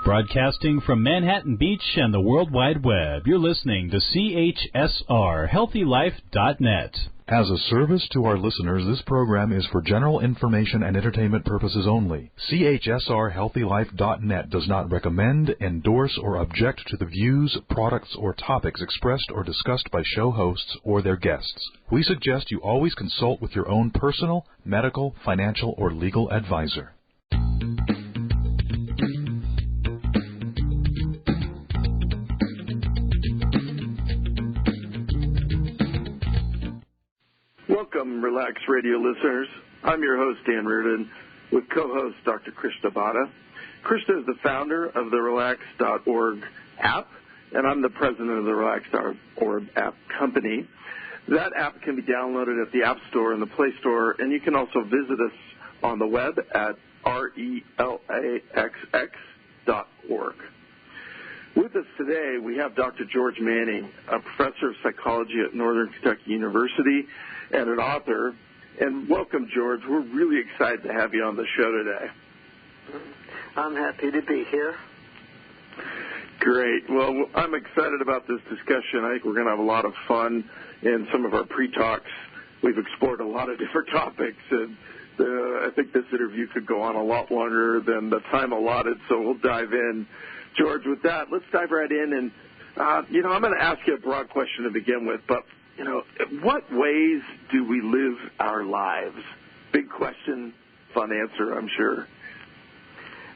Broadcasting from Manhattan Beach and the World Wide Web, you're listening to CHSR, HealthyLife.net. As a service to our listeners, this program is for general information and entertainment purposes only. CHSR, HealthyLife.net does not recommend, endorse, or object to the views, products, or topics expressed or discussed by show hosts or their guests. We suggest you always consult with your own personal, medical, financial, or legal advisor. Welcome, Relax Radio listeners. I'm your host, Dan Reardon, with co-host Dr. Krista Bhatta. Krista is the founder of the Relax.org app, and I'm the president of the Relax.org app company. That app can be downloaded at the App Store and the Play Store, and you can also visit us on the web at relaxx.org. With us today, we have Dr. George Manning, a professor of psychology at Northern Kentucky University and an author. And welcome, George. We're really excited to have you on the show today. I'm happy to be here. Great. Well, I'm excited about this discussion. I think we're going to have a lot of fun in some of our pre-talks. We've explored a lot of different topics, and I think this interview could go on a lot longer than the time allotted, so we'll dive in. George, with that, let's dive right in. And, I'm going to ask you a broad question to begin with, but, what ways do we live our lives? Big question, fun answer, I'm sure.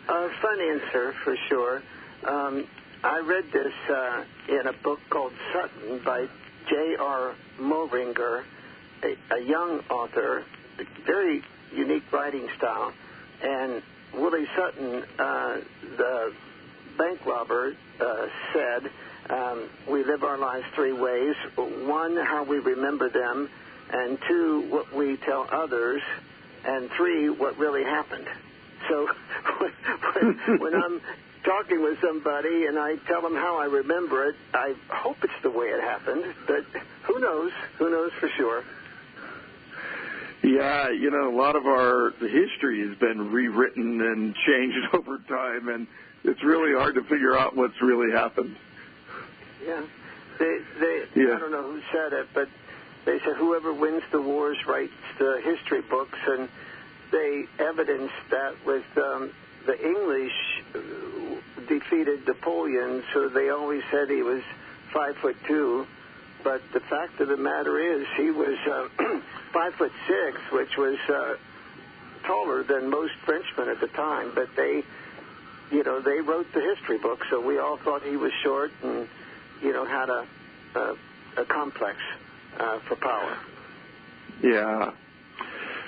Fun answer, for sure. I read this in a book called Sutton by J.R. Moehringer, a young author, very unique writing style. And Willie Sutton, the bank robber, said, we live our lives three ways. One, how we remember them, and two, what we tell others, and three, what really happened. So when I'm talking with somebody and I tell them how I remember it, I hope it's the way it happened, but who knows? Who knows for sure? Yeah, a lot of the history has been rewritten and changed over time, and it's really hard to figure out what's really happened. Yeah. I don't know who said it, but they said whoever wins the wars writes the history books, and they evidenced that with the English defeated Napoleon, so they always said he was 5'2", but the fact of the matter is he was 5'6", which was taller than most Frenchmen at the time, but they wrote the history book, so we all thought he was short and, had a complex for power. Yeah.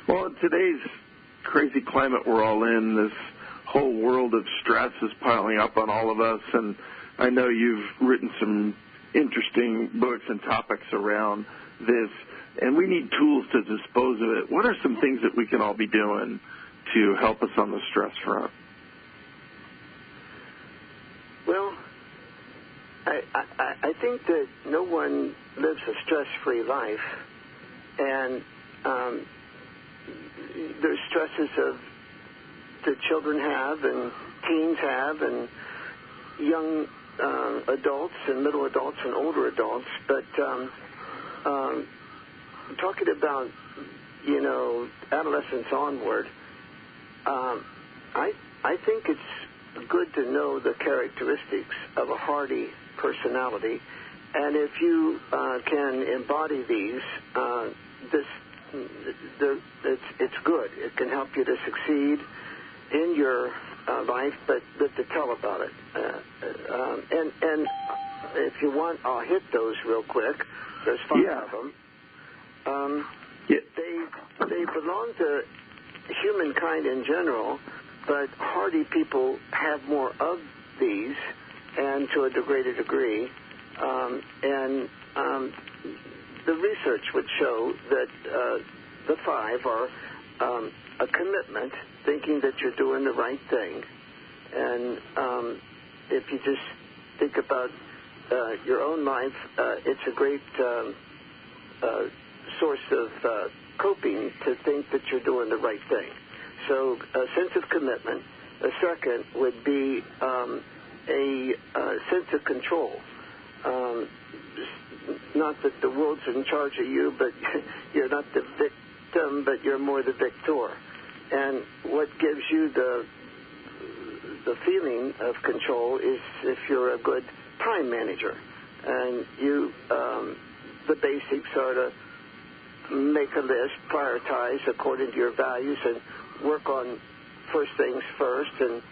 Well, in today's crazy climate we're all in, this whole world of stress is piling up on all of us, and I know you've written some interesting books and topics around this, and we need tools to dispose of it. What are some things that we can all be doing to help us on the stress front? Well, I think that no one lives a stress-free life, and there's stresses that children have and teens have and young adults and middle adults and older adults, but talking about, adolescence onward, I think it's good to know the characteristics of a hardy personality, and if you can embody these, it's good. It can help you to succeed in your life, but to tell about it. And if you want, I'll hit those real quick. There's 5 of them. They belong to humankind in general, but hardy people have more of these, and to a greater degree. The research would show that the 5 are a commitment, thinking that you're doing the right thing. And if you just think about your own life, it's a great source of coping to think that you're doing the right thing. So a sense of commitment, The second would be a sense of control. Not that the world's in charge of you, but you're not the victim, but you're more the victor. And what gives you the feeling of control is if you're a good time manager. And you, the basics are to make a list, prioritize according to your values, and work on first things first. And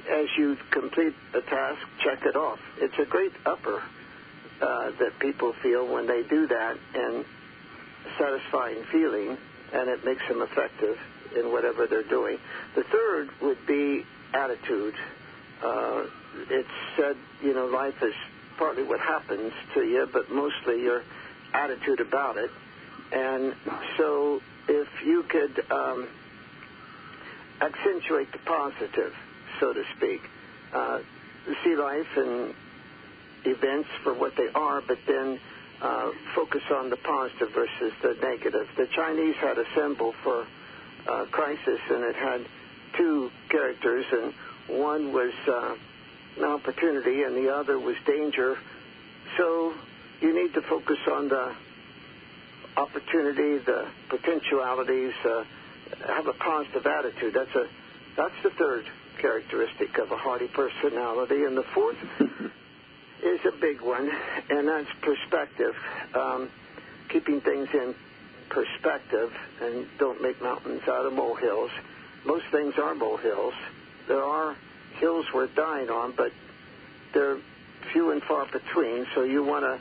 as you complete a task, check it off. It's a great upper that people feel when they do that, and satisfying feeling, and it makes them effective in whatever they're doing. The third would be attitude. It's said, life is partly what happens to you, but mostly your attitude about it. And so if you could accentuate the positive, so to speak, see life and events for what they are, but then focus on the positive versus the negative. The Chinese had a symbol for crisis, and it had two characters, and one was an opportunity and the other was danger. So you need to focus on the opportunity, the potentialities, have a positive attitude. That's the third characteristic of a hearty personality. And the fourth is a big one, and that's perspective. Keeping things in perspective, and don't make mountains out of molehills. Most things are molehills. There are hills worth dying on, but they're few and far between, so you want to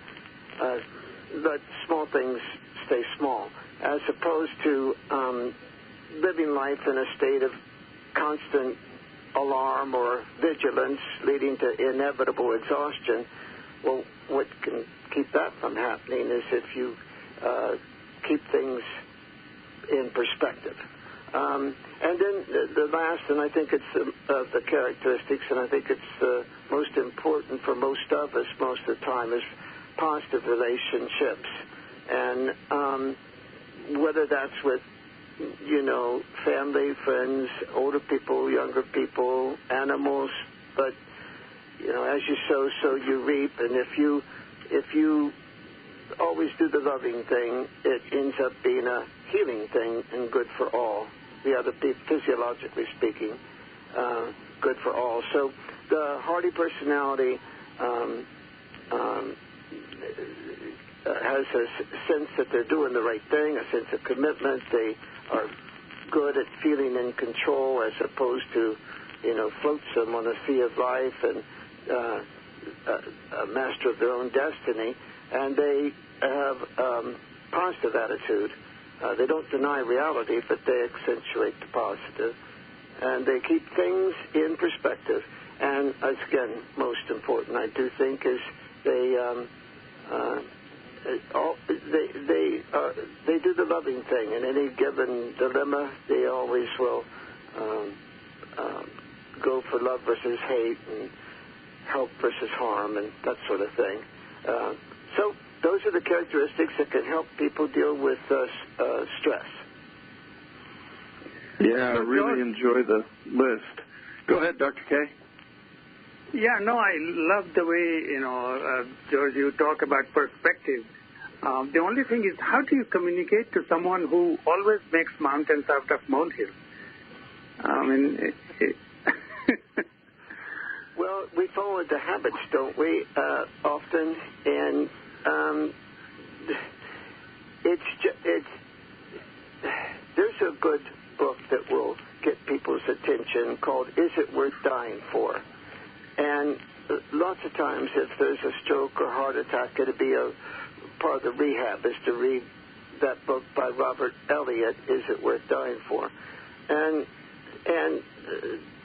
let small things stay small, as opposed to living life in a state of constant alarm or vigilance leading to inevitable exhaustion. Well, what can keep that from happening is if you keep things in perspective. And then the last, and I think it's the characteristics, and I think it's the most important for most of us most of the time, is positive relationships. And whether that's with, family, friends, older people, younger people, animals, but, as you sow, so you reap. And if you always do the loving thing, it ends up being a healing thing and good for all. The other people, physiologically speaking, good for all. So the hearty personality has a sense that they're doing the right thing, a sense of commitment. They are good at feeling in control, as opposed to, flotsam on the sea of life and a master of their own destiny. And they have positive attitude. They don't deny reality, but they accentuate the positive. And they keep things in perspective. And, again, most important, I do think, is they do the loving thing. In any given dilemma, they always will go for love versus hate and help versus harm and that sort of thing. So those are the characteristics that can help people deal with stress. Yeah, I really enjoy the list. Go ahead, Dr. K. Yeah, no, I love the way, George, you talk about perspective. The only thing is, how do you communicate to someone who always makes mountains out of molehills? Well, we follow the habits, don't we, often? And there's a good book that will get people's attention called Is It Worth Dying For? And lots of times if there's a stroke or heart attack, it'll be a part of the rehab is to read that book by Robert Elliott, Is It Worth Dying For? And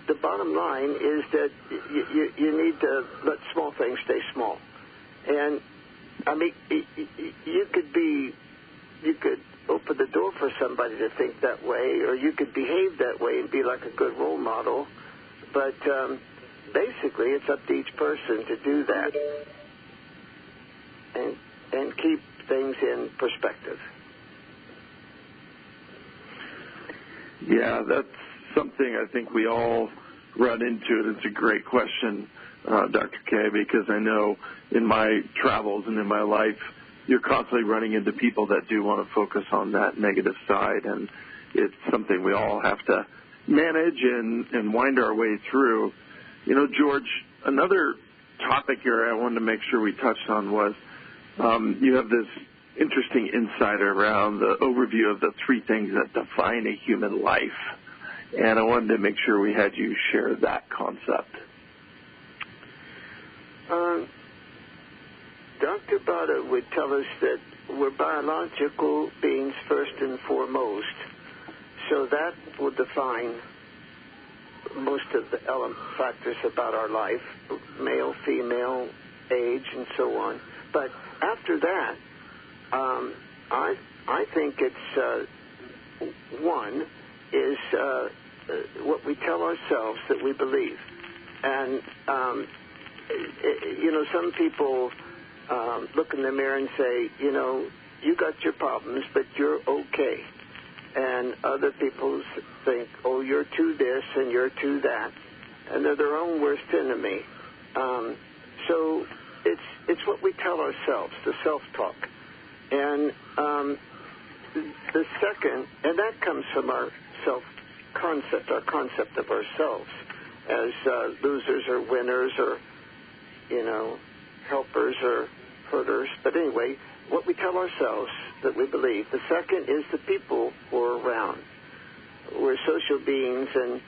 the bottom line is that you need to let small things stay small. And, you could open the door for somebody to think that way, or you could behave that way and be like a good role model. But basically, it's up to each person to do that and keep things in perspective. Yeah, that's something I think we all run into it. It's a great question, Dr. K, because I know in my travels and in my life, you're constantly running into people that do want to focus on that negative side, and it's something we all have to manage and wind our way through. You know, George, another topic here I wanted to make sure we touched on was you have this interesting insight around the overview of the 3 things that define a human life, and I wanted to make sure we had you share that concept. Dr. Bada would tell us that we're biological beings first and foremost, so that will define most of the factors about our life, male, female, age, and so on. But after that, I think it's one is what we tell ourselves that we believe. And, you know, some people look in the mirror and say, you know, you got your problems, but you're okay. And other people think, oh, you're too this and you're too that. And they're their own worst enemy. So it's what we tell ourselves, the self-talk. And the second, and that comes from our self-concept, our concept of ourselves as losers or winners or, you know, helpers or hurters. But anyway, what we tell ourselves that we believe. The second is the people who are around. We're social beings, and,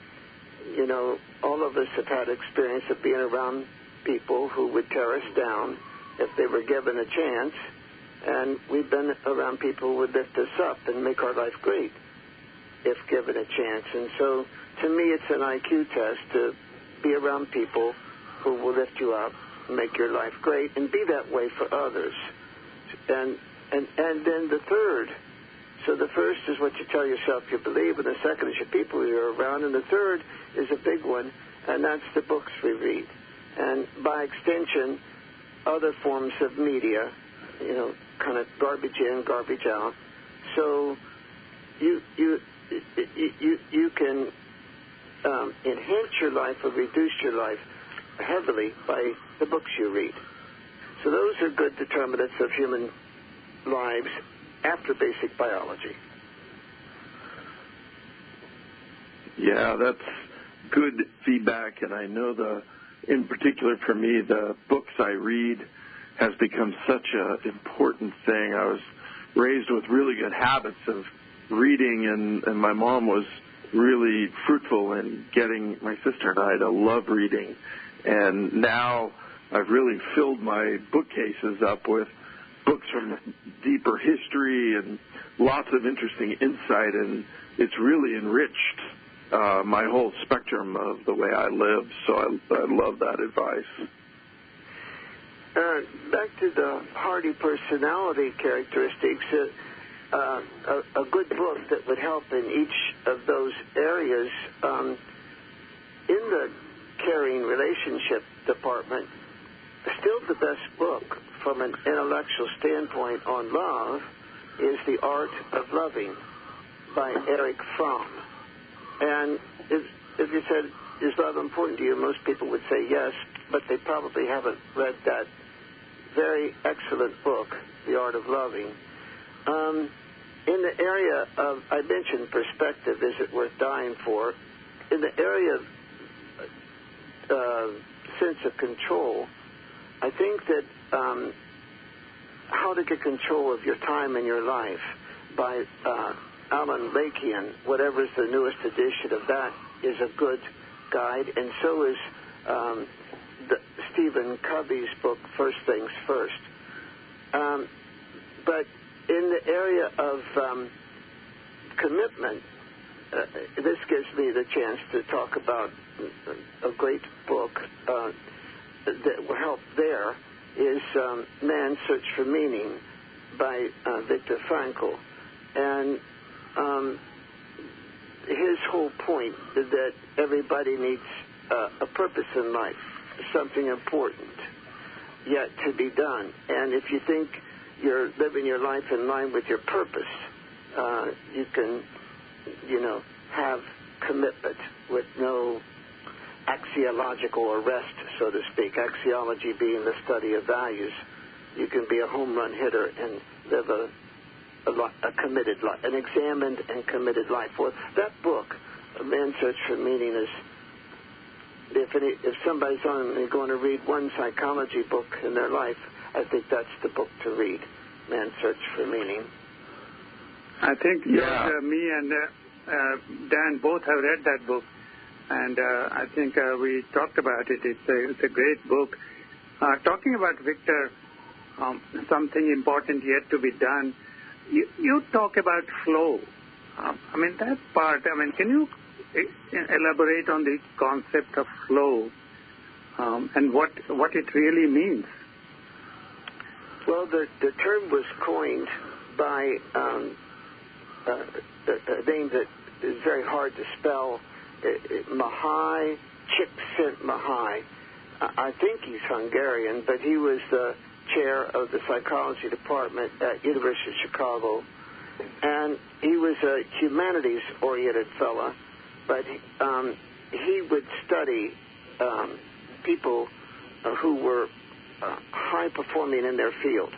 you know, all of us have had experience of being around people who would tear us down if they were given a chance, and we've been around people who would lift us up and make our life great if given a chance. And so, to me, it's an IQ test to be around people who will lift you up, make your life great, and be that way for others. And then the third, so the first is what you tell yourself you believe, and the second is your people you're around, and the third is a big one, and that's the books we read. And by extension, other forms of media, you know, kind of garbage in, garbage out. So you can enhance your life or reduce your life heavily by the books you read. So those are good determinants of human lives after basic biology. Yeah, that's good feedback, and I know in particular for me, the books I read has become such an important thing. I was raised with really good habits of reading, and my mom was really fruitful in getting my sister and I to love reading. And now I've really filled my bookcases up with books from deeper history and lots of interesting insight, and it's really enriched my whole spectrum of the way I live. So I love that advice. Back to the hardy personality characteristics, a good book that would help in each of those areas. In the caring relationship department, still the best book from an intellectual standpoint on love is The Art of Loving by Erich Fromm. And if you said, is love important to you, most people would say yes, but they probably haven't read that very excellent book, The Art of Loving. In the area of, I mentioned perspective, is it worth dying for? In the area of sense of control, I think that How to Get Control of Your Time and Your Life by Alan Lakian, whatever's the newest edition of that, is a good guide, and so is Stephen Covey's book, First Things First. But in the area of commitment, this gives me the chance to talk about a great book that will help there, is Man's Search for Meaning by Viktor Frankl. And his whole point is that everybody needs a purpose in life, something important yet to be done. And if you think you're living your life in line with your purpose, you can, have commitment with no axiological arrest, so to speak. Axiology being the study of values. You can be a home run hitter and live a committed life, an examined and committed life. Well, that book, A Man's Search for Meaning, is, if somebody's only going to read one psychology book in their life, I think that's the book to read, Man's Search for Meaning. I think me and Dan both have read that book, and I think we talked about it. It's a great book. Talking about Victor, something important yet to be done. You talk about flow. That part, can you elaborate on the concept of flow and what it really means? Well, the term was coined by a name that is very hard to spell, Mihai Csikszentmihalyi. I think he's Hungarian, but he was the chair of the psychology department at University of Chicago, and he was a humanities-oriented fella, but he would study people who were high-performing in their field,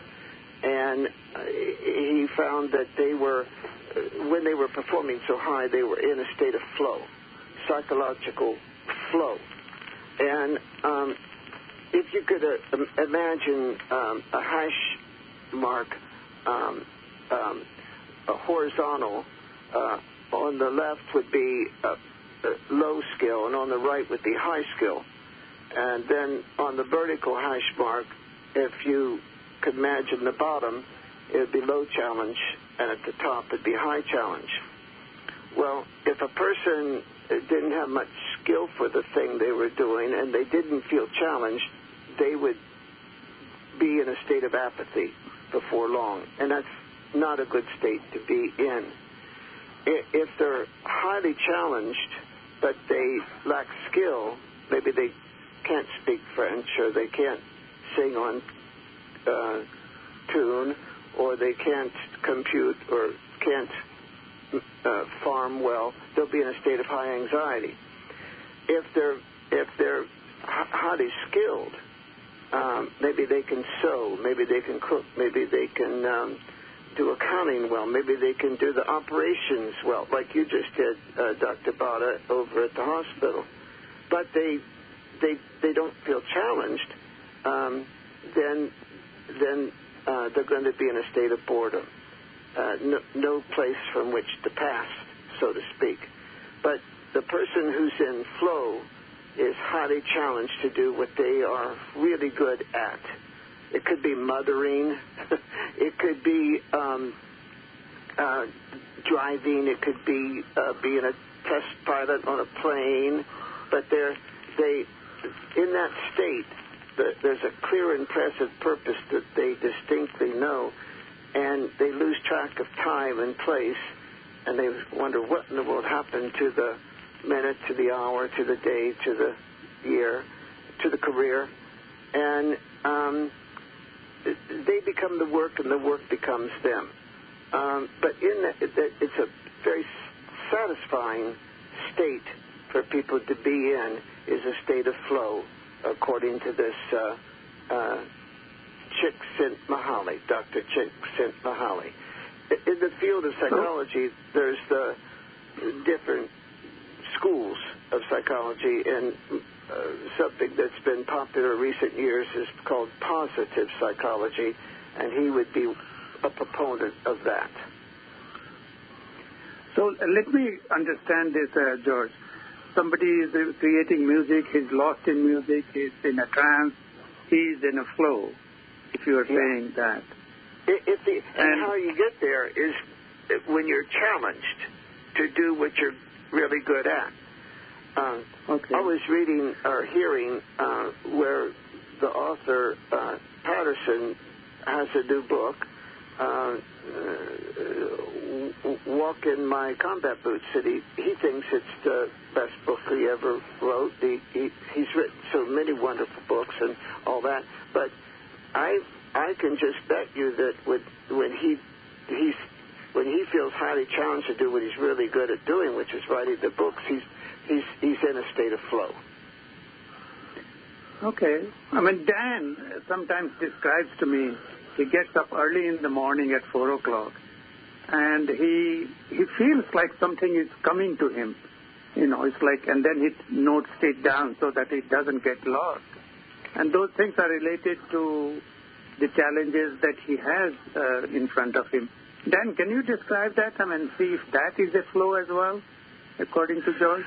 and he found that when they were performing so high, they were in a state of flow, psychological flow. And if you could imagine a hash mark, a horizontal, on the left would be low skill, and on the right would be high skill. And then on the vertical hash mark, if you could imagine the bottom, it would be low challenge, and at the top it would be high challenge. Well, if a person didn't have much skill for the thing they were doing and they didn't feel challenged, they would be in a state of apathy before long, and that's not a good state to be in. If they're highly challenged but they lack skill, maybe they can't speak French, or they can't sing on tune, or they can't compute, or can't farm well, they'll be in a state of high anxiety. If they're highly skilled, maybe they can sew, maybe they can cook, maybe they can do accounting well, maybe they can do the operations well, like you just did, Dr. Bada, over at the hospital. But they don't feel challenged, then they're going to be in a state of boredom. No place from which to pass, so to speak. But the person who's in flow is highly challenged to do what they are really good at. It could be mothering. It could be driving. It could be being a test pilot on a plane. But in that state, there's a clear, impressive purpose that they distinctly know, and they lose track of time and place, and they wonder what in the world happened to the minute, to the hour, to the day, to the year, to the career. And they become the work, and the work becomes them. But in that, it's a very satisfying state for people to be in, is a state of flow, according to this Csikszentmihalyi, Dr. Csikszentmihalyi. In the field of psychology, there's the different schools of psychology, and something that's been popular in recent years is called positive psychology, and he would be a proponent of that. So let me understand this, George. Somebody is creating music, he's lost in music, he's in a trance, he's in a flow, if you are saying that. And how you get there is when you're challenged to do what you're really good at. I was reading or hearing where the author, Patterson, has a new book, Walk in My Combat Boots, that he thinks it's the best book he ever wrote. He's written so many wonderful books and all that, but I can just bet you that when he feels highly challenged to do what he's really good at doing, which is writing the books, he's in a state of flow. Okay. I mean, Dan sometimes describes to me he gets up early in the morning at 4 o'clock, and he feels like something is coming to him. You know, it's like, and then he notes it down so that it doesn't get lost. And those things are related to the challenges that he has in front of him. Dan, can you describe that? I mean, see if that is a flow as well, according to George?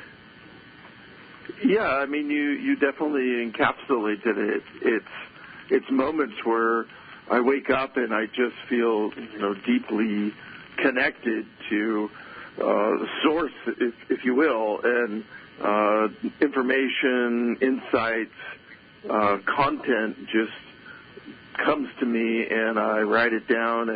Yeah, I mean, you definitely encapsulated it. It's moments where I wake up and I just feel, deeply connected to the source, if you will, and information, insights, content just comes to me, and I write it down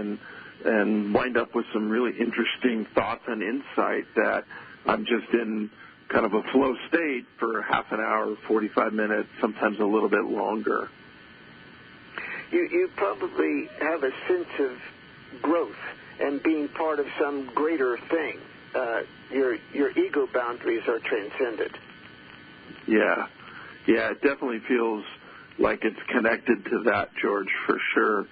and wind up with some really interesting thoughts and insight that I'm just in kind of a flow state for half an hour, 45 minutes, sometimes a little bit longer. You probably have a sense of growth and being part of some greater thing. Your ego boundaries are transcended. Yeah, it definitely feels like it's connected to that, George, for sure.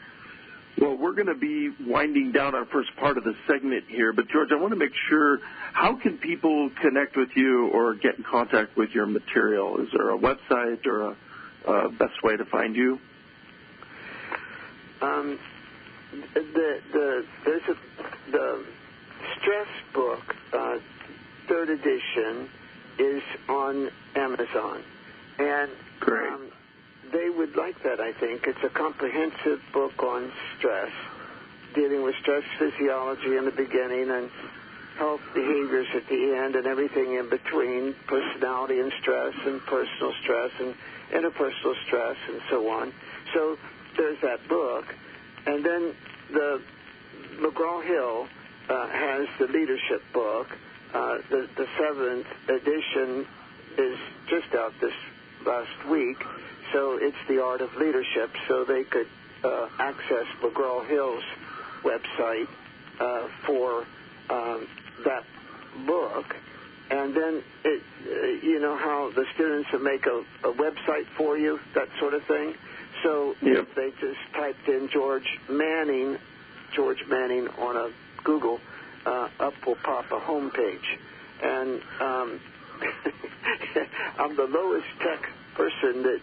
Well, we're going to be winding down our first part of the segment here, but George, I want to make sure, how can people connect with you or get in contact with your material? Is there a website or a best way to find you? The stress book, third edition, is on Amazon, and great. They would like that, I think. It's a comprehensive book on stress, dealing with stress physiology in the beginning and health behaviors at the end and everything in between, personality and stress and personal stress and interpersonal stress and so on. So there's that book. And then the McGraw-Hill has the leadership book. The 7th edition is just out this last week. So it's The Art of Leadership, so they could access McGraw-Hill's website for that book. And then, how the students will make a website for you, that sort of thing. So if they just typed in George Manning on a Google, up will pop a home page. And I'm the lowest tech person that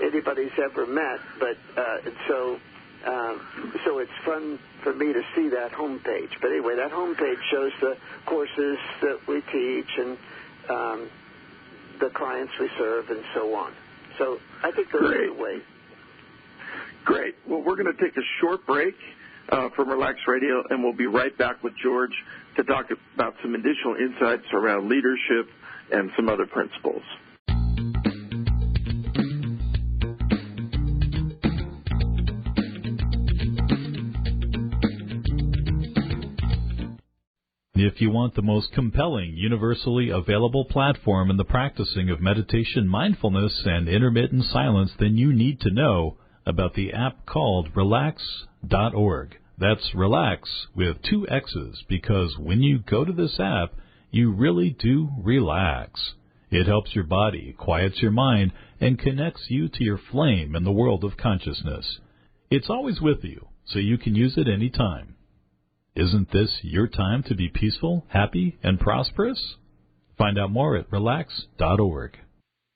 anybody's ever met, but so it's fun for me to see that homepage. But anyway, that homepage shows the courses that we teach and the clients we serve and so on. So I think those are the way. Great. Well, we're going to take a short break from Relax Radio, and we'll be right back with George to talk about some additional insights around leadership and some other principles. If you want the most compelling, universally available platform in the practicing of meditation, mindfulness, and intermittent silence, then you need to know about the app called Relax.org. That's relax with 2 X's, because when you go to this app, you really do relax. It helps your body, quiets your mind, and connects you to your flame in the world of consciousness. It's always with you, so you can use it any time. Isn't this your time to be peaceful, happy, and prosperous? Find out more at relax.org.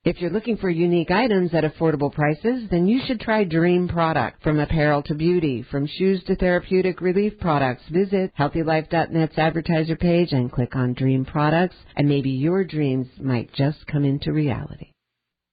If you're looking for unique items at affordable prices, then you should try Dream Product. From apparel to beauty, from shoes to therapeutic relief products, visit HealthyLife.net's advertiser page and click on Dream Products, and maybe your dreams might just come into reality.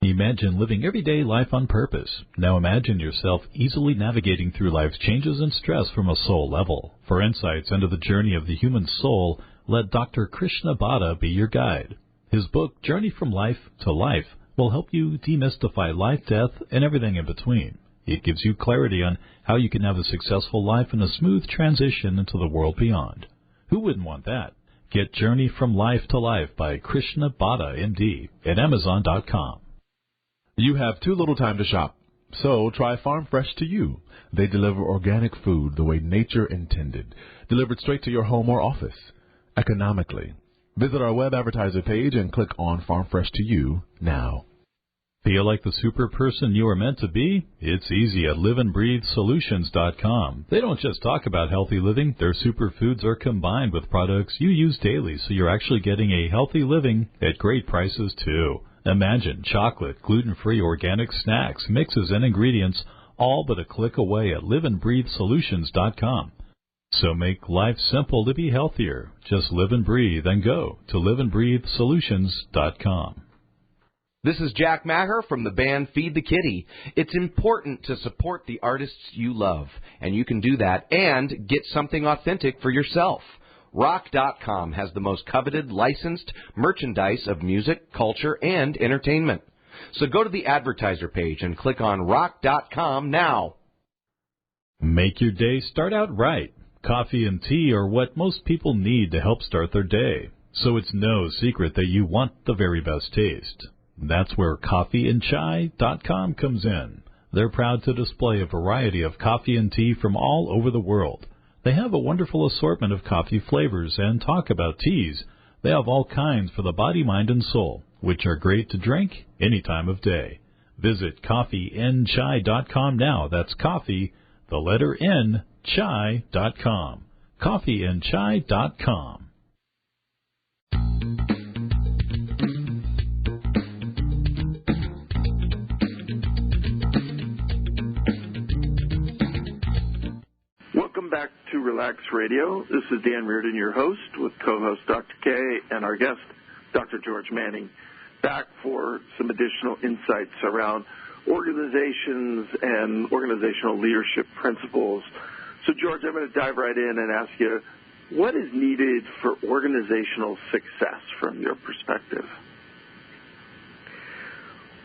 Imagine living everyday life on purpose. Now imagine yourself easily navigating through life's changes and stress from a soul level. For insights into the journey of the human soul, let Dr. Krishna Bhatta be your guide. His book, Journey from Life to Life, will help you demystify life, death, and everything in between. It gives you clarity on how you can have a successful life and a smooth transition into the world beyond. Who wouldn't want that? Get Journey from Life to Life by Krishna Bhatta, MD, at Amazon.com. You have too little time to shop, so try Farm Fresh to You. They deliver organic food the way nature intended, delivered straight to your home or office, economically. Visit our web advertiser page and click on Farm Fresh to You now. Feel like the super person you are meant to be? It's easy at liveandbreathesolutions.com. They don't just talk about healthy living. Their superfoods are combined with products you use daily, so you're actually getting a healthy living at great prices, too. Imagine chocolate, gluten-free organic snacks, mixes, and ingredients, all but a click away at liveandbreathesolutions.com. So make life simple to be healthier. Just live and breathe and go to liveandbreathesolutions.com. This is Jack Maher from the band Feed the Kitty. It's important to support the artists you love, and you can do that and get something authentic for yourself. Rock.com has the most coveted licensed merchandise of music, culture, and entertainment. So go to the advertiser page and click on Rock.com now. Make your day start out right. Coffee and tea are what most people need to help start their day. So it's no secret that you want the very best taste. That's where coffeeandchai.com comes in. They're proud to display a variety of coffee and tea from all over the world. They have a wonderful assortment of coffee flavors, and talk about teas. They have all kinds for the body, mind, and soul, which are great to drink any time of day. Visit coffeeandchai.com now. That's coffee, the letter N, chai.com. coffeeandchai.com. Welcome back to Relax Radio. This is Dan Reardon, your host, with co-host Dr. K and our guest, Dr. George Manning, back for some additional insights around organizations and organizational leadership principles. So, George, I'm going to dive right in and ask you, what is needed for organizational success from your perspective?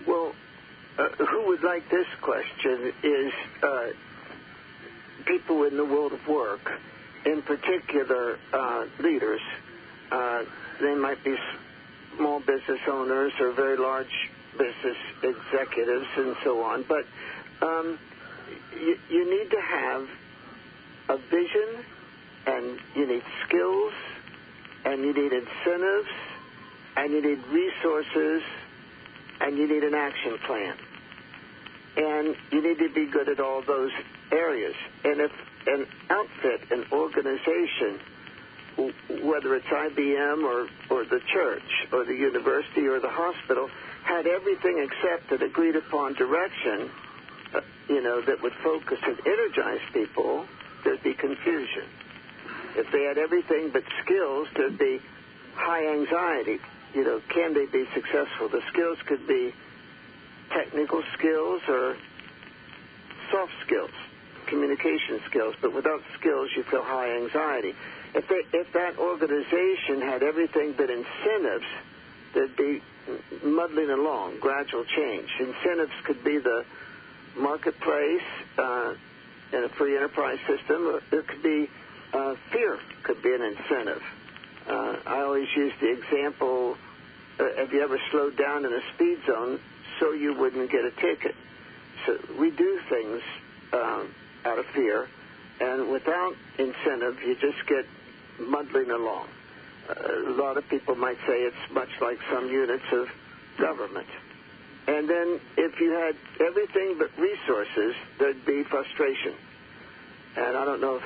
Well, who would like this question is people in the world of work, in particular leaders. They might be small business owners or very large business executives and so on. But you need to have a vision, and you need skills, and you need incentives, and you need resources, and you need an action plan. And you need to be good at all those areas. And if an outfit, an organization, whether it's IBM or the church or the university or the hospital, had everything except an agreed upon direction, that would focus and energize people, there'd be confusion. If they had everything but skills, there'd be high anxiety. Can they be successful? The skills could be technical skills or soft skills, communication skills, but without skills you feel high anxiety. If that organization had everything but incentives, there'd be muddling along, gradual change. Incentives could be the marketplace in a free enterprise system, or it could be fear could be an incentive. I always use the example, have you ever slowed down in a speed zone so you wouldn't get a ticket? So we do things out of fear, and without incentive, you just get muddling along. A lot of people might say it's much like some units of government. And then if you had everything but resources, there'd be frustration. And I don't know if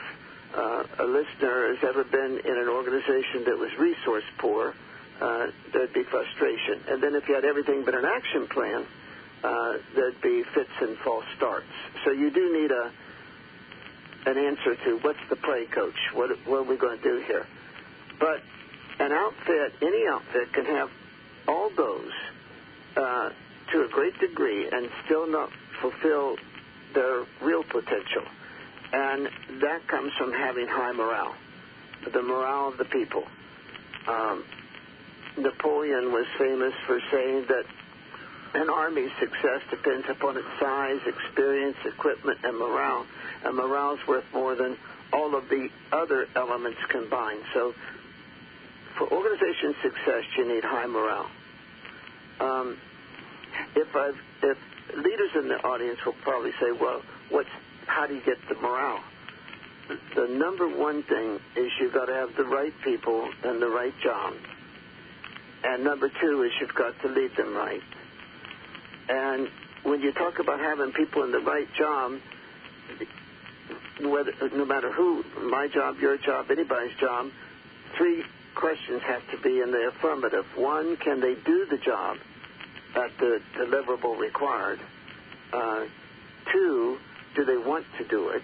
a listener has ever been in an organization that was resource poor. There'd be frustration. And then if you had everything but an action plan, there'd be fits and false starts. So you do need an answer to what's the play, coach? What are we going to do here? But an outfit, any outfit, can have all those to a great degree and still not fulfill their real potential. And that comes from having high morale, the morale of the people. Napoleon was famous for saying that an army's success depends upon its size, experience, equipment, and morale. And morale's worth more than all of the other elements combined. So for organization success, you need high morale. If leaders in the audience will probably say, well, how do you get the morale? The number one thing is you've got to have the right people and the right job. And number two is you've got to lead them right. And when you talk about having people in the right job, whether, no matter who, my job, your job, anybody's job, three questions have to be in the affirmative. One, can they do the job at the deliverable required? Two, do they want to do it?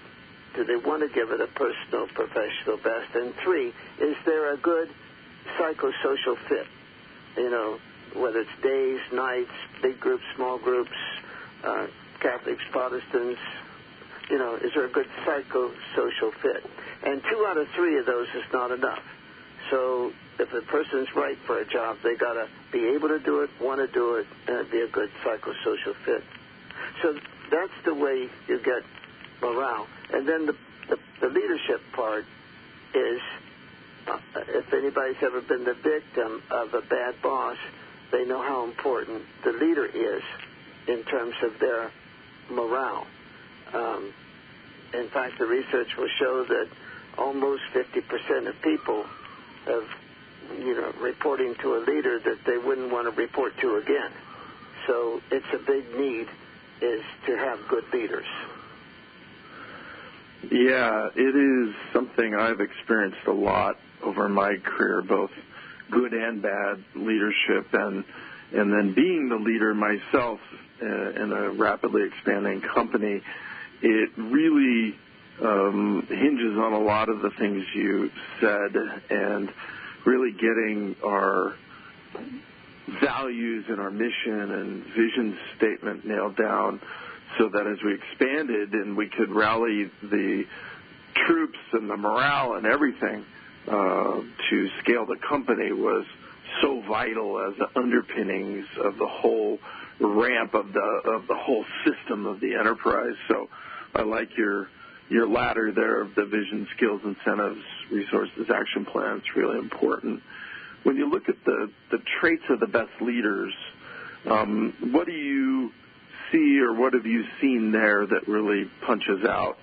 Do they want to give it a personal, professional best? And three, is there a good psychosocial fit? You know, whether it's days, nights, big groups, small groups, Catholics, Protestants, you know, is there a good psychosocial fit? And 2 out of 3 of those is not enough. So if a person's right for a job, they got to be able to do it, want to do it, and be a good psychosocial fit. So that's the way you get morale. And then the leadership part is, if anybody's ever been the victim of a bad boss, they know how important the leader is in terms of their morale. In fact, the research will show that almost 50% of people have, you know, reporting to a leader that they wouldn't want to report to again. So it's a big need is to have good leaders. Yeah, it is something I've experienced a lot over my career, both good and bad leadership, and then being the leader myself in a rapidly expanding company. It really hinges on a lot of the things you said, and really getting our values and our mission and vision statement nailed down, so that as we expanded and we could rally the troops and the morale and everything to scale the company was so vital as the underpinnings of the whole ramp of the whole system of the enterprise. So I like your ladder there of the vision, skills, incentives, resources, action plan. It's really important. When you look at the traits of the best leaders, what do you see, or what have you seen there that really punches out?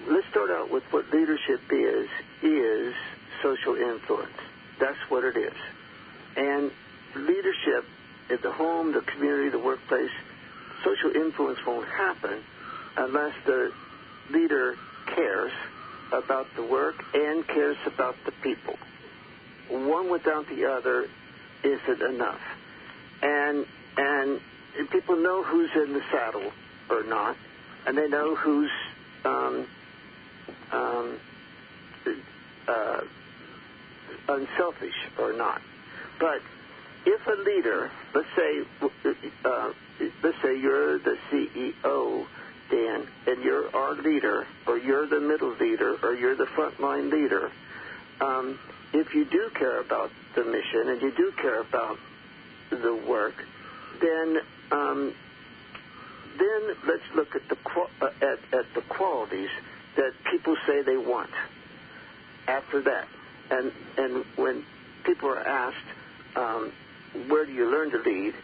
Let's start out with what leadership is social influence. That's what it is. And leadership in the home, the community, the workplace, social influence won't happen unless the leader cares about the work and cares about the people. One without the other isn't enough. And people know who's in the saddle or not, and they know who's unselfish or not. But if a leader, let's say you're the CEO, Dan, and you're our leader, or you're the middle leader, or you're the frontline leader, if you do care about the mission and you do care about the work, then let's look at the qualities that people say they want. After that, and when people are asked, where do you learn to lead,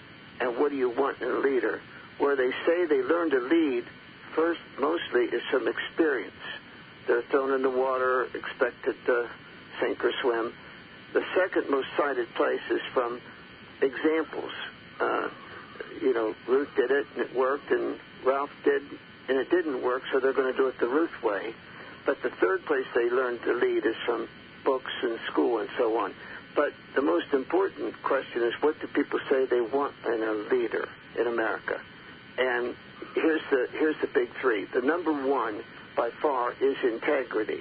and what do you want in a leader, where they say they learn to lead, first mostly is from experience. They're thrown in the water, expected to sink or swim. The second most cited place is from examples. Ruth did it and it worked, and Ralph did and it didn't work, so they're going to do it the Ruth way. But the third place they learn to lead is from books and school and so on. But the most important question is, what do people say they want in a leader in America? And here's the big three. The number one by far is integrity.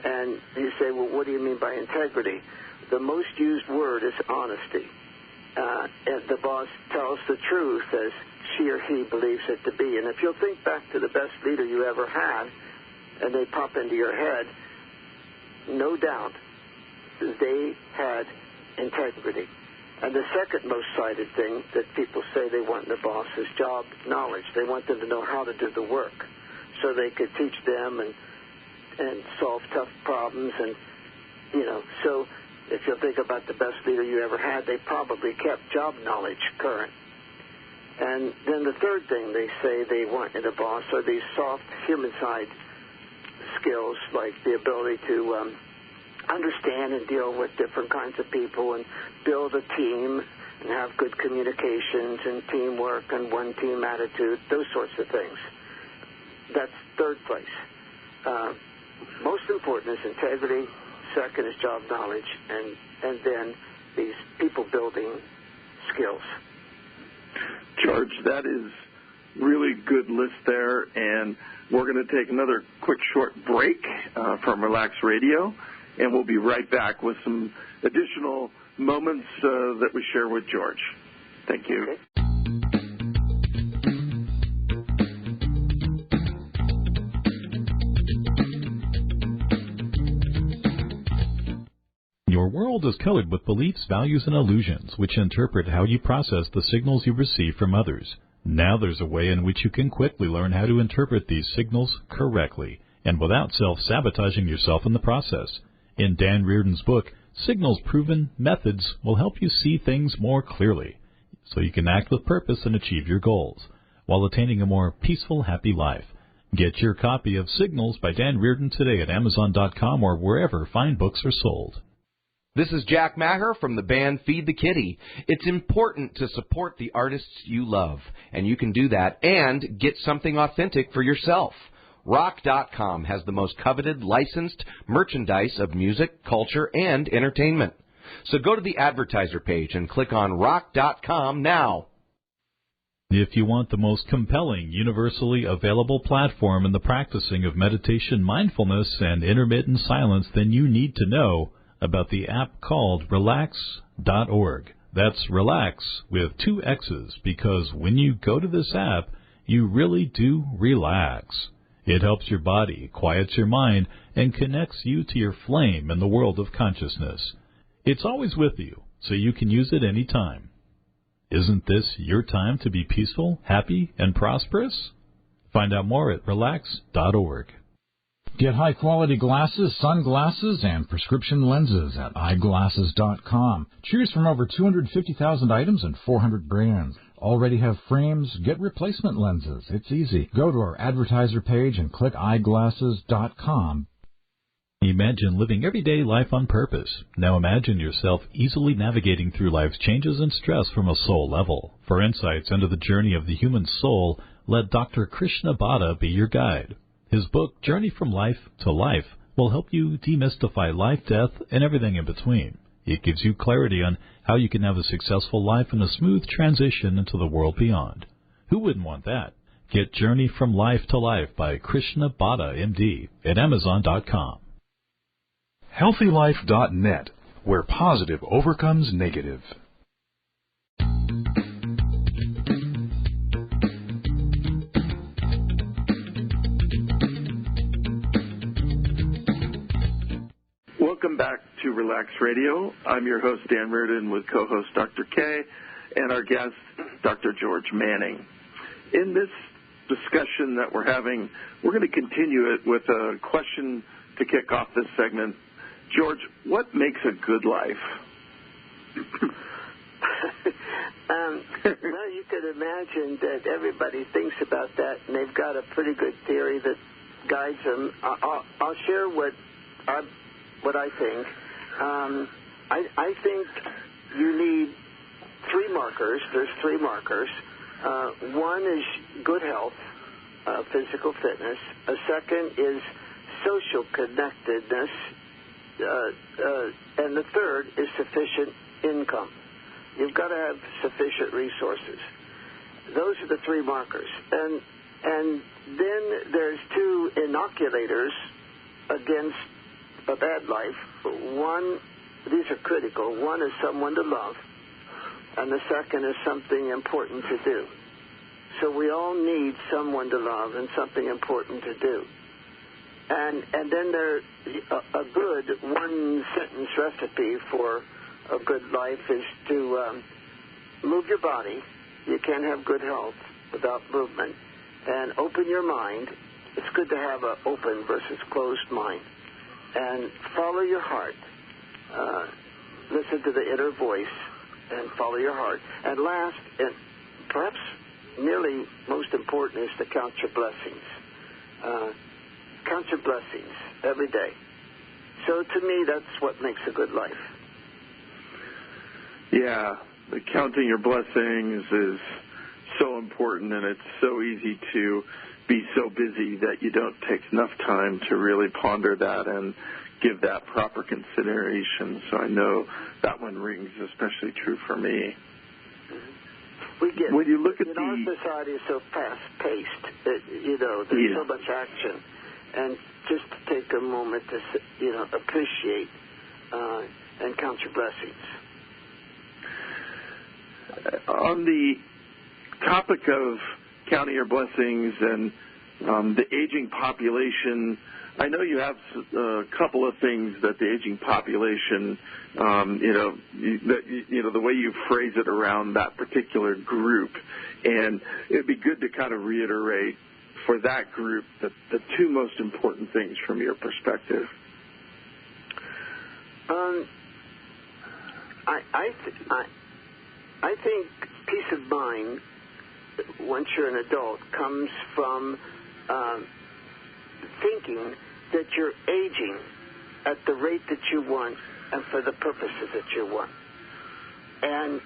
And you say, well, what do you mean by integrity? The most used word is honesty. And the boss tells the truth as she or he believes it to be. And if you'll think back to the best leader you ever had, and they pop into your head, no doubt they had integrity. And the second most cited thing that people say they want in a boss is job knowledge. They want them to know how to do the work so they could teach them and solve tough problems. And, so if you'll think about the best leader you ever had, they probably kept job knowledge current. And then the third thing they say they want in a boss are these soft human side skills, like the ability to understand and deal with different kinds of people and build a team and have good communications and teamwork and one-team attitude, those sorts of things. That's third place. Most important is integrity. Second is job knowledge, and then these people-building skills. George, that is really good list there, and we're going to take another quick short break from Relax Radio, and we'll be right back with some additional moments that we share with George. Thank you. Okay. Your world is colored with beliefs, values, and illusions, which interpret how you process the signals you receive from others. Now there's a way in which you can quickly learn how to interpret these signals correctly, and without self-sabotaging yourself in the process. In Dan Reardon's book, Signals Proven Methods will help you see things more clearly, so you can act with purpose and achieve your goals, while attaining a more peaceful, happy life. Get your copy of Signals by Dan Reardon today at Amazon.com or wherever fine books are sold. This is Jack Maher from the band Feed the Kitty. It's important to support the artists you love, and you can do that and get something authentic for yourself. Rock.com has the most coveted licensed merchandise of music, culture, and entertainment. So go to the advertiser page and click on Rock.com now. If you want the most compelling, universally available platform in the practicing of meditation, mindfulness, and intermittent silence, then you need to know about the app called Relax.org. That's relax with 2 X's, because when you go to this app, you really do relax. It helps your body, quiets your mind, and connects you to your flame in the world of consciousness. It's always with you, so you can use it any time. Isn't this your time to be peaceful, happy, and prosperous? Find out more at relax.org. Get high-quality glasses, sunglasses, and prescription lenses at eyeglasses.com. Choose from over 250,000 items and 400 brands. Already have frames? Get replacement lenses. It's easy. Go to our advertiser page and click eyeglasses.com. Imagine living everyday life on purpose. Now imagine yourself easily navigating through life's changes and stress from a soul level. For insights into the journey of the human soul, let Dr. Krishna Bhatta be your guide. His book, Journey from Life to Life, will help you demystify life, death, and everything in between. It gives you clarity on how you can have a successful life and a smooth transition into the world beyond. Who wouldn't want that? Get Journey from Life to Life by Krishna Bhatta, MD, at Amazon.com. HealthyLife.net, where positive overcomes negative. Welcome back to Relax Radio. I'm your host, Dan Reardon, with co-host Dr. K, and our guest, Dr. George Manning. In this discussion that we're having, we're going to continue it with a question to kick off this segment. George, what makes a good life? Well, you could imagine that everybody thinks about that, and they've got a pretty good theory that guides them. I'll share what I think. I think you need 3 markers. There's 3 markers. One is good health, physical fitness. A second is social connectedness. And the third is sufficient income. You've got to have sufficient resources. Those are the 3 markers. And then there's 2 inoculators against a bad life. One, these are critical. One is someone to love, and the second is something important to do. So we all need someone to love and something important to do. And then there, a good one-sentence recipe for a good life is to move your body. You can't have good health without movement. And open your mind. It's good to have an open versus closed mind. And follow your heart. Listen to the inner voice and follow your heart. And last, and perhaps nearly most important, is to count your blessings. Count your blessings every day. So to me, that's what makes a good life. Yeah, counting your blessings is so important, and it's so easy to be so busy that you don't take enough time to really ponder that and give that proper consideration. So I know that one rings especially true for me. When you look at our society is so fast-paced, there's so much action, and just to take a moment to, appreciate and count your blessings. On the topic of counting your blessings and the aging population, I know you have a couple of things that the aging population, the way you phrase it around that particular group, and it'd be good to kind of reiterate for that group the two most important things from your perspective. I think peace of mind, once you're an adult, comes from thinking that you're aging at the rate that you want and for the purposes that you want. And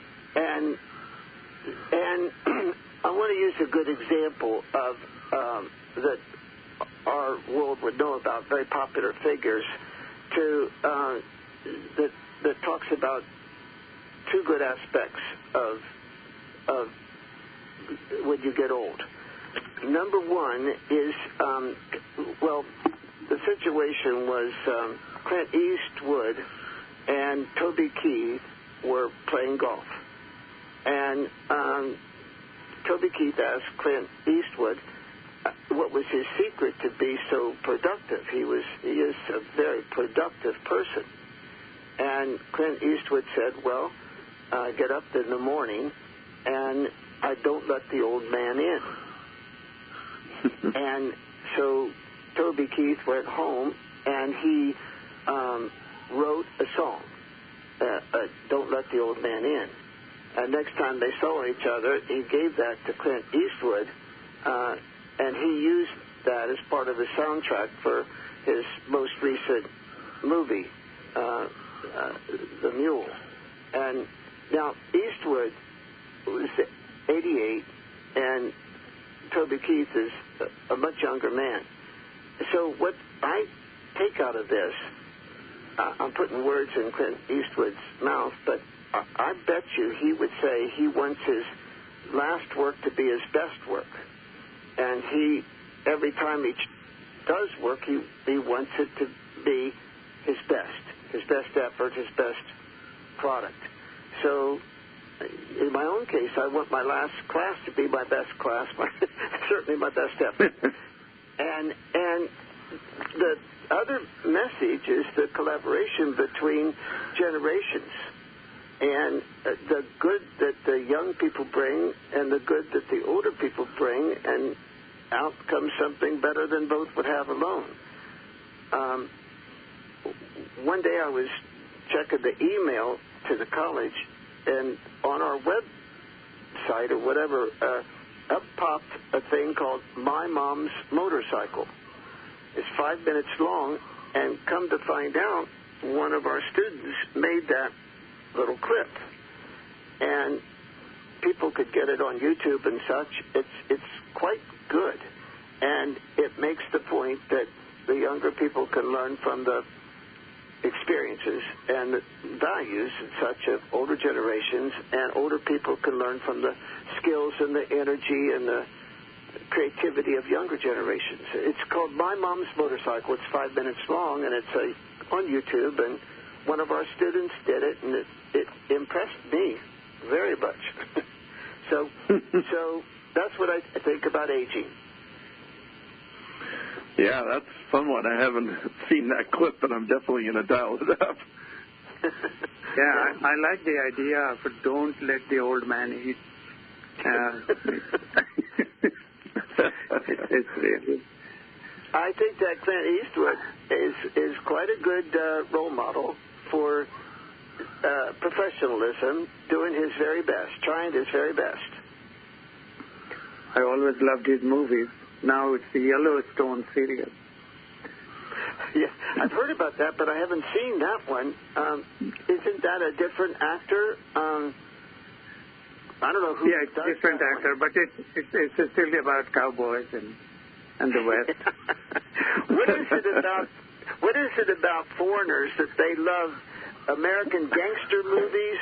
I want to use a good example of that our world would know about, very popular figures, that talks about two good aspects of when you get old. Number one is, the situation was Clint Eastwood and Toby Keith were playing golf. And Toby Keith asked Clint Eastwood what was his secret to be so productive. He is a very productive person. And Clint Eastwood said, I get up in the morning and I don't let the old man in. And so Toby Keith went home and he wrote a song, Don't Let the Old Man In. And next time they saw each other, he gave that to Clint Eastwood, and he used that as part of his soundtrack for his most recent movie, The Mule. And now Eastwood was 88, and Toby Keith is a much younger man. So what I take out of this, I'm putting words in Clint Eastwood's mouth, but I bet you he would say he wants his last work to be his best work. And every time he does work, he wants it to be his best effort, his best product. So in my own case, I want my last class to be my best class, certainly my best effort. And the other message is the collaboration between generations, and the good that the young people bring and the good that the older people bring, and out comes something better than both would have alone. One day I was checking the email to the college, and on our website or whatever, up popped a thing called My Mom's Motorcycle. It's 5 minutes long, and come to find out, one of our students made that little clip. And people could get it on YouTube and such. It's quite good. And it makes the point that the younger people can learn from the experiences and the values and such of older generations, and older people can learn from the skills and the energy and the creativity of younger generations. It's called My Mom's Motorcycle. It's 5 minutes long, and it's on YouTube, and one of our students did it, and it impressed me very much. So that's what I think about aging. Yeah, that's a fun one. I haven't seen that clip, but I'm definitely going to dial it up. Yeah, I like the idea of don't let the old man eat. It's really. I think that Clint Eastwood is quite a good role model for professionalism, doing his very best, trying his very best. I always loved his movies. Now it's the Yellowstone series. Yeah, I've heard about that, but I haven't seen that one. Isn't that a different actor? I don't know who. Yeah, it's a different actor, but it's still about cowboys and the West. What is it about foreigners that they love American gangster movies,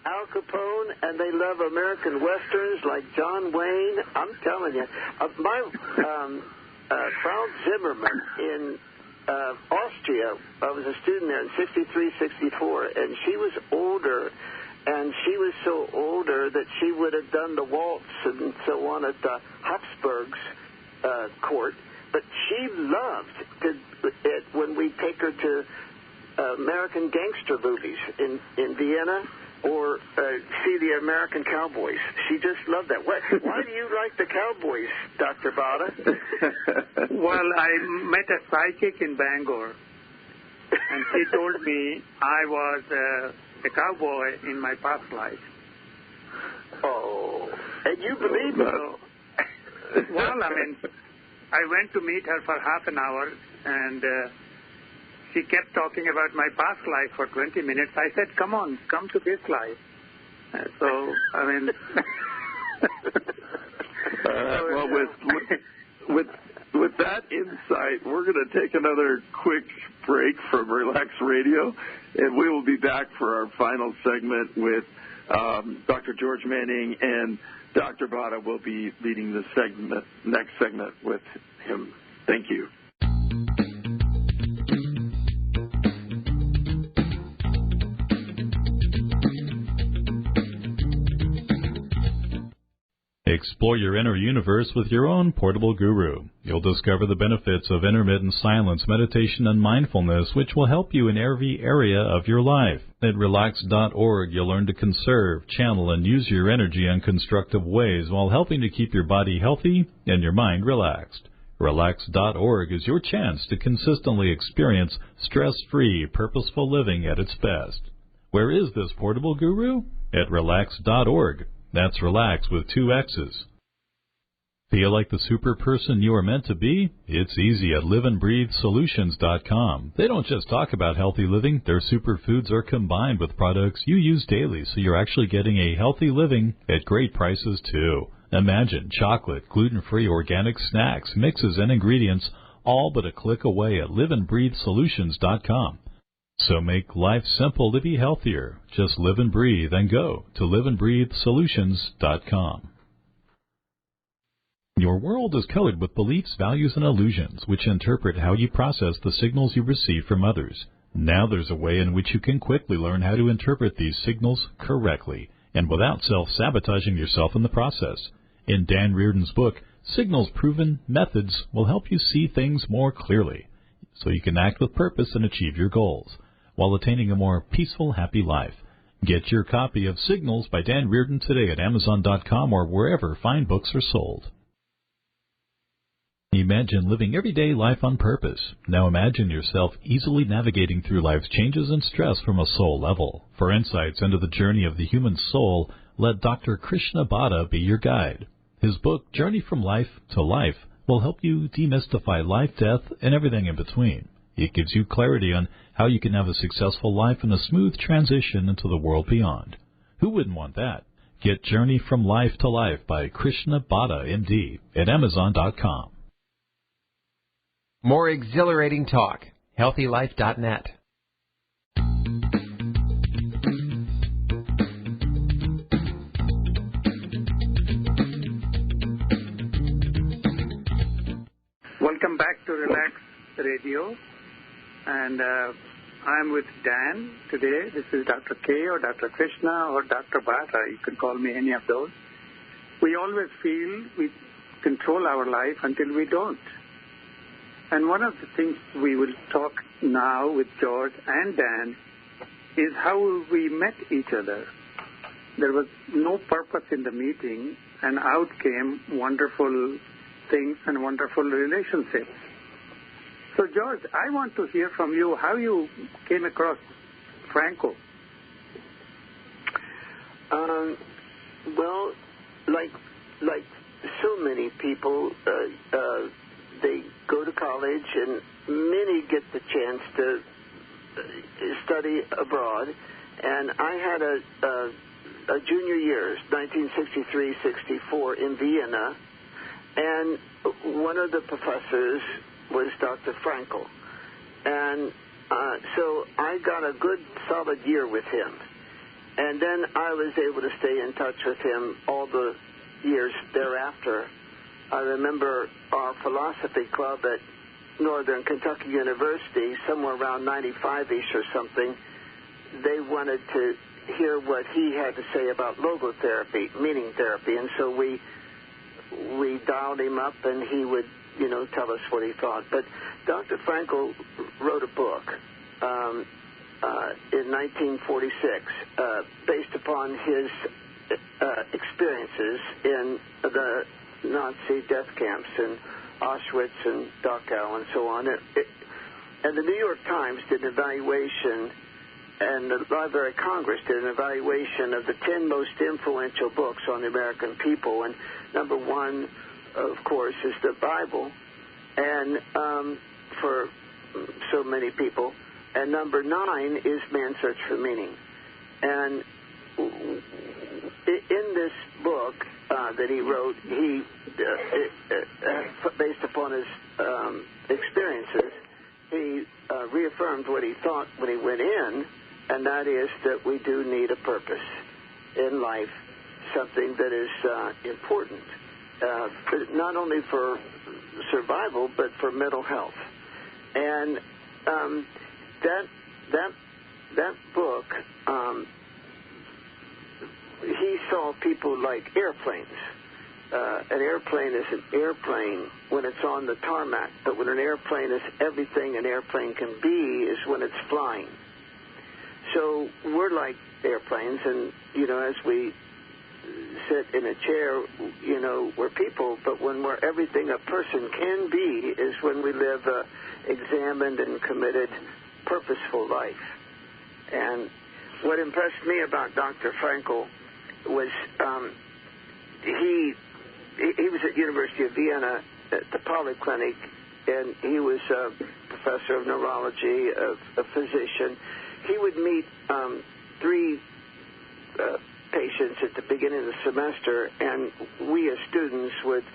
Al Capone, and they love American westerns like John Wayne? I'm telling you, Frau Zimmerman in Austria, I was a student there in 63, 64, and she was older, and she was so older that she would have done the waltz and so on at the Habsburgs court, but she loved it when we take her to American gangster movies in Vienna or see the American cowboys. She just loved that. Why do you like the cowboys, Dr. Bada? Well, I met a psychic in Bangor, and she told me I was a cowboy in my past life. Oh, and you believe it? Well, I mean, I went to meet her for half an hour, and she kept talking about my past life for 20 minutes. I said, come on, come to this life. So, I mean... well, with that insight, we're going to take another quick break from Relax Radio, and we will be back for our final segment with Dr. George Manning, and Dr. Bada will be leading the next segment with him. Thank you. Explore your inner universe with your own portable guru. You'll discover the benefits of intermittent silence, meditation, and mindfulness, which will help you in every area of your life. At relax.org, you'll learn to conserve, channel, and use your energy in constructive ways while helping to keep your body healthy and your mind relaxed. Relax.org is your chance to consistently experience stress-free, purposeful living at its best. Where is this portable guru? At relax.org. That's relax with 2 X's. Feel like the super person you are meant to be? It's easy at liveandbreathesolutions.com. They don't just talk about healthy living. Their superfoods are combined with products you use daily, so you're actually getting a healthy living at great prices, too. Imagine chocolate, gluten-free organic snacks, mixes, and ingredients, all but a click away at liveandbreathesolutions.com. So make life simple to be healthier. Just live and breathe and go to liveandbreathesolutions.com. Your world is colored with beliefs, values, and illusions, which interpret how you process the signals you receive from others. Now there's a way in which you can quickly learn how to interpret these signals correctly and without self-sabotaging yourself in the process. In Dan Reardon's book, Signals Proven Methods will help you see things more clearly so you can act with purpose and achieve your goals while attaining a more peaceful, happy life. Get your copy of Signals by Dan Reardon today at Amazon.com or wherever fine books are sold. Imagine living everyday life on purpose. Now imagine yourself easily navigating through life's changes and stress from a soul level. For insights into the journey of the human soul, let Dr. Krishna Bada be your guide. His book, Journey from Life to Life, will help you demystify life, death, and everything in between. It gives you clarity on how you can have a successful life and a smooth transition into the world beyond. Who wouldn't want that? Get Journey from Life to Life by Krishna Bada, MD, at Amazon.com. More exhilarating talk. HealthyLife.net. Welcome back to Relax Radio. And I'm with Dan today. This is Dr. K or Dr. Krishna or Dr. Bada. You can call me any of those. We always feel we control our life until we don't. And one of the things we will talk now with George and Dan is how we met each other. There was no purpose in the meeting, and out came wonderful things and wonderful relationships. So, George, I want to hear from you how you came across Franco. Well, like so many people, they go to college, and many get the chance to study abroad. And I had a junior years, 1963-64, in Vienna, and one of the professors was Dr. Frankel. And so I got a good, solid year with him. And then I was able to stay in touch with him all the years thereafter. I remember our philosophy club at Northern Kentucky University, somewhere around 95-ish or something, they wanted to hear what he had to say about logotherapy, meaning therapy. And so we dialed him up, and he would, tell us what he thought. But Dr. Frankel wrote a book in 1946 based upon his experiences in the Nazi death camps in Auschwitz and Dachau and so on. And the New York Times did an evaluation, and the Library of Congress did an evaluation of the 10 most influential books on the American people. And number one, of course, is the Bible, and for so many people. And number 9 is Man's Search for Meaning. And in this book that he wrote, he, based upon his experiences, he reaffirmed what he thought when he went in, and that is that we do need a purpose in life, something that is important, not only for survival, but for mental health. And that book, he saw people like airplanes. An airplane is an airplane when it's on the tarmac, but when an airplane is everything an airplane can be is when it's flying. So we're like airplanes, and, as we sit in a chair, we're people, but when we're everything a person can be is when we live a examined and committed, purposeful life. And what impressed me about Dr. Frankel was he was at University of Vienna at the Polyclinic, and he was a professor of neurology, a physician. He would meet 3 patients at the beginning of the semester, and we as students would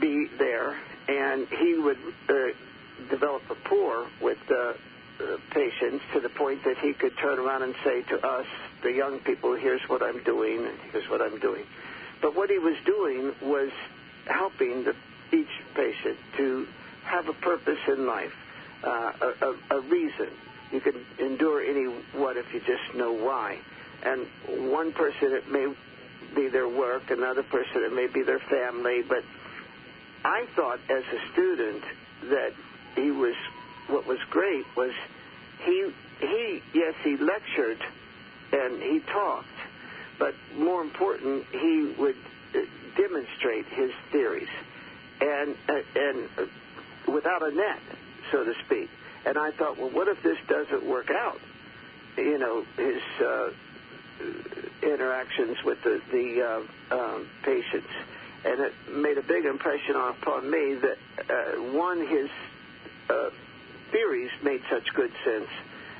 be there, and he would develop rapport with the patients to the point that he could turn around and say to us, the young people, here's what I'm doing, and here's what I'm doing. But what he was doing was helping each patient to have a purpose in life, a reason. You can endure any what if you just know why. And one person, it may be their work, another person, it may be their family. But I thought as a student that what was great was he lectured and he talked, but more important, he would demonstrate his theories and without a net, so to speak. And I thought, well, what if this doesn't work out? His interactions with the patients. And it made a big impression upon me that, one, his theories made such good sense,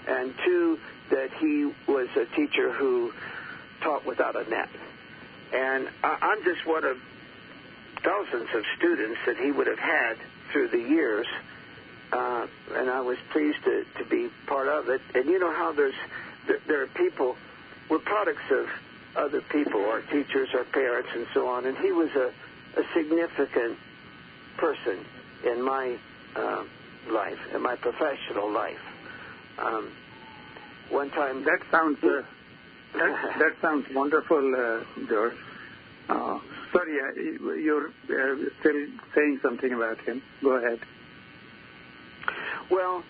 and 2, that he was a teacher who taught without a net. And I'm just one of thousands of students that he would have had through the years, and I was pleased to be part of it. And you know how there are people, we're products of other people, our teachers, our parents, and so on, and he was a significant person in my life, in my professional life. One time... That sounds wonderful, George. Sorry, you're still saying something about him. Go ahead. Well,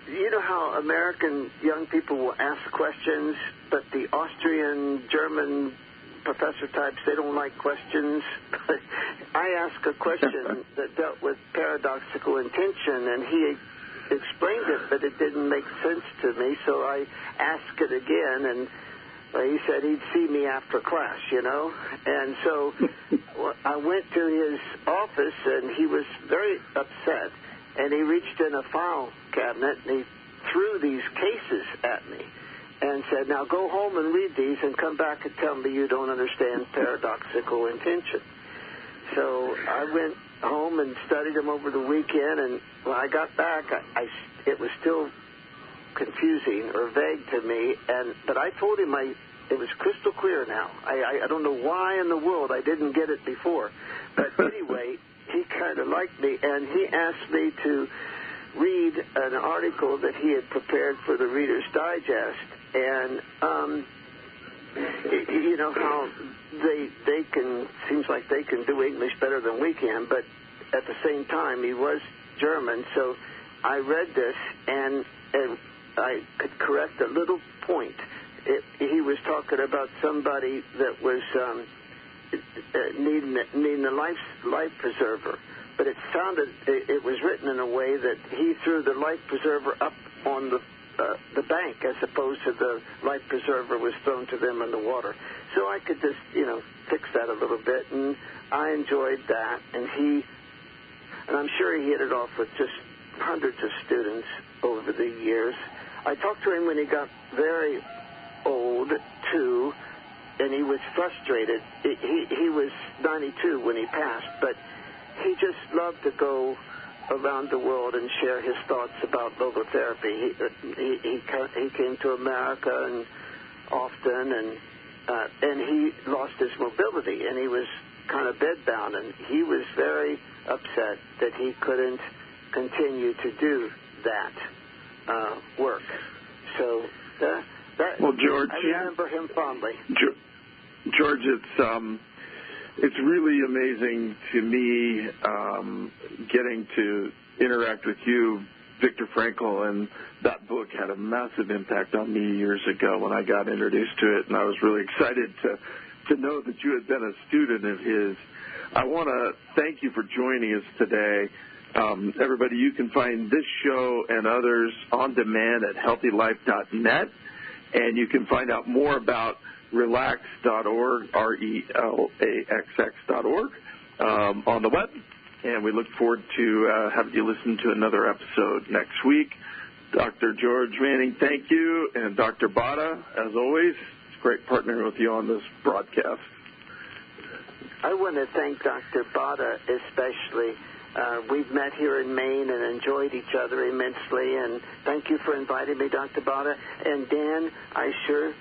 you know how American young people will ask questions, but the Austrian, German professor types, they don't like questions. I asked a question that dealt with paradoxical intention, and he explained it, but it didn't make sense to me, so I asked it again, and he said he'd see me after class, And so So I went to his office, and he was very upset, and he reached in a file cabinet, and he threw these cases at me and said, now go home and read these and come back and tell me you don't understand paradoxical intention. So I went home and studied them over the weekend, and when I got back, it was still confusing or vague to me, but I told him it was crystal clear now. I don't know why in the world I didn't get it before. But anyway, he kind of liked me, and he asked me to read an article that he had prepared for the Reader's Digest. And, you know how they can, seems like they can do English better than we can, but at the same time, he was German, so I read this, and I could correct a little point. He was talking about somebody that was needing a life preserver, but it was written in a way that he threw the life preserver up on the bank as opposed to the life preserver was thrown to them in the water. So I could just, fix that a little bit, and I enjoyed that. And I'm sure he hit it off with just hundreds of students over the years. I talked to him when he got very old, too, and he was frustrated. He was 92 when he passed, but he just loved to go around the world and share his thoughts about logotherapy. He came to America and often, and he lost his mobility, and he was kind of bedbound, and he was very upset that he couldn't continue to do that work. So well, George, I remember him fondly. George, it's really amazing to me getting to interact with you, Viktor Frankl, and that book had a massive impact on me years ago when I got introduced to it, and I was really excited to know that you had been a student of his. I want to thank you for joining us today. Everybody, you can find this show and others on demand at healthylife.net, and you can find out more about relax.org, RELAXX.org, on the web. And we look forward to having you listen to another episode next week. Dr. George Manning, thank you. And Dr. Bada, as always, it's great partnering with you on this broadcast. I want to thank Dr. Bada especially. We've met here in Maine and enjoyed each other immensely. And thank you for inviting me, Dr. Bada. And Dan, I sure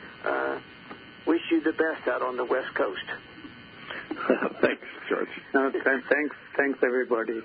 wish you the best out on the West Coast. Thanks, George. Thanks, everybody.